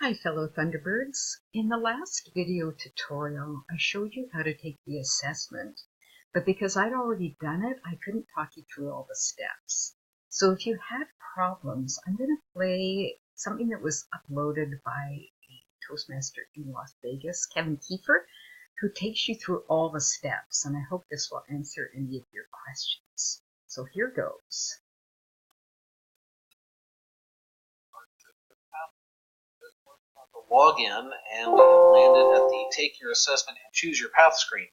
Hi fellow Thunderbirds. In the last video tutorial, I showed you how to take the assessment, but because I'd already done it, I couldn't talk you through all the steps. So if you had problems, I'm going to play something that was uploaded by a Toastmaster in Las Vegas, Kevin Kiefer, who takes you through all the steps, and I hope this will answer any of your questions. So here goes. Log in, and we have landed at the Take Your Assessment and Choose Your Path screen.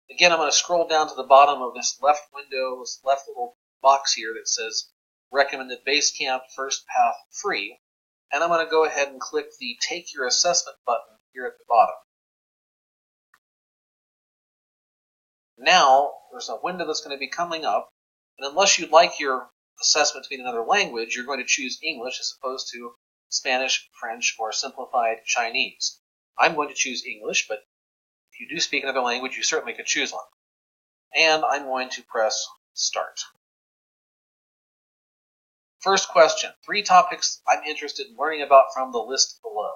Again, I'm going to scroll down to the bottom of this left window, this left little box here that says Recommended Basecamp First Path Free, and I'm going to go ahead and click the Take Your Assessment button here at the bottom. Now, there's a window that's going to be coming up, and unless you'd like your assessment to be in another language, you're going to choose English as opposed to Spanish, French, or simplified Chinese. I'm going to choose English, but if you do speak another language, you certainly could choose one. And I'm going to press Start. First question, 3 topics I'm interested in learning about from the list below.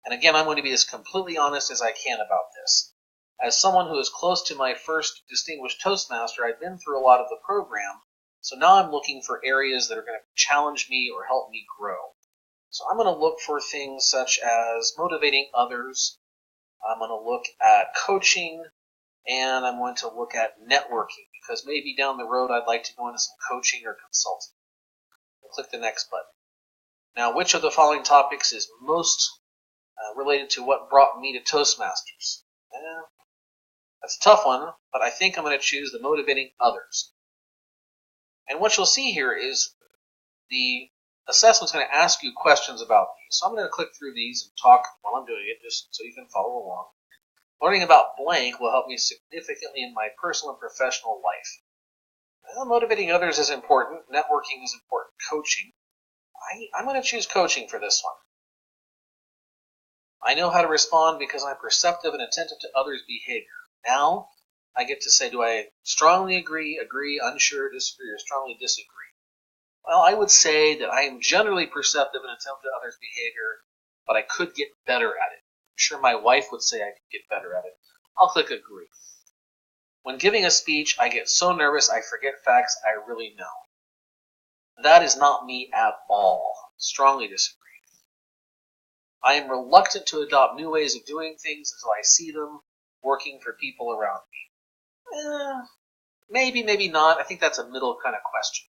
And again, I'm going to be as completely honest as I can about this. As someone who is close to my first Distinguished Toastmaster, I've been through a lot of the program, so now I'm looking for areas that are going to challenge me or help me grow. So I'm going to look for things such as motivating others, I'm going to look at coaching, and I'm going to look at networking, because maybe down the road I'd like to go into some coaching or consulting. I'll click the next button. Now, which of the following topics is most related to what brought me to Toastmasters? That's a tough one, but I think I'm going to choose the motivating others. And what you'll see here is the assessment's going to ask you questions about these. So I'm going to click through these and talk while I'm doing it, just so you can follow along. Learning about blank will help me significantly in my personal and professional life. Well, motivating others is important. Networking is important. Coaching. I'm going to choose coaching for this one. I know how to respond because I'm perceptive and attentive to others' behavior. Now, I get to say, do I strongly agree, unsure, disagree, or strongly disagree? Well, I would say that I am generally perceptive and attentive to others' behavior, but I could get better at it. I'm sure my wife would say I could get better at it. I'll click agree. When giving a speech, I get so nervous I forget facts I really know. That is not me at all. Strongly disagree. I am reluctant to adopt new ways of doing things until I see them working for people around me. Maybe, maybe not. I think that's a middle kind of question.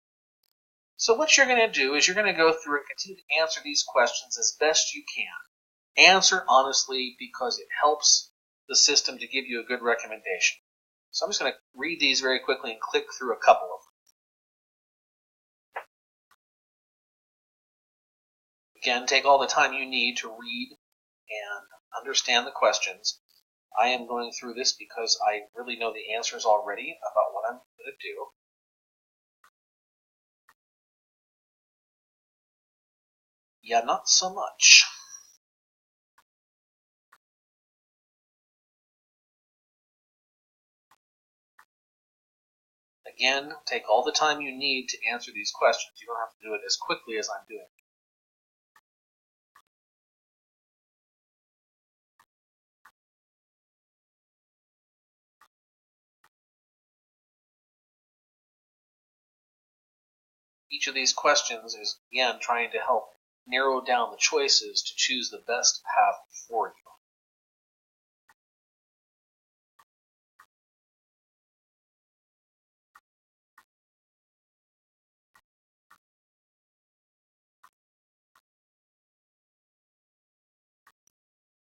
So what you're going to do is you're going to go through and continue to answer these questions as best you can. Answer honestly because it helps the system to give you a good recommendation. So I'm just going to read these very quickly and click through a couple of them. Again, take all the time you need to read and understand the questions. I am going through this because I really know the answers already about what I'm going to do. Yeah, not so much. Again, take all the time you need to answer these questions. You don't have to do it as quickly as I'm doing. Each of these questions is, again, trying to help narrow down the choices to choose the best path for you.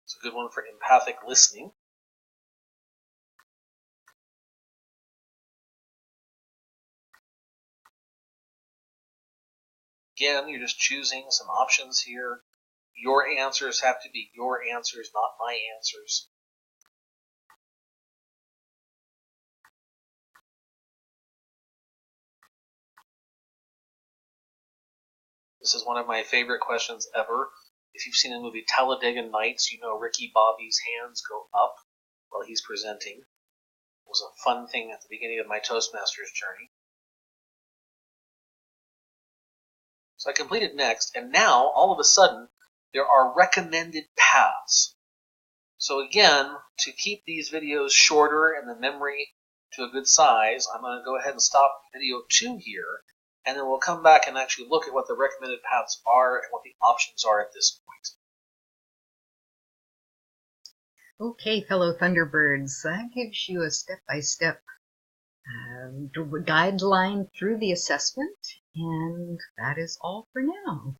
It's a good one for empathic listening. Again, you're just choosing some options here. Your answers have to be your answers, not my answers. This is one of my favorite questions ever. If you've seen the movie Talladega Nights, you know Ricky Bobby's hands go up while he's presenting. It was a fun thing at the beginning of my Toastmasters journey. So I completed next, and now, all of a sudden, there are recommended paths. So again, to keep these videos shorter and the memory to a good size, I'm going to go ahead and stop video 2 here, and then we'll come back and actually look at what the recommended paths are and what the options are at this point. Okay, fellow Thunderbirds, that gives you a step-by-step guideline through the assessment, and that is all for now.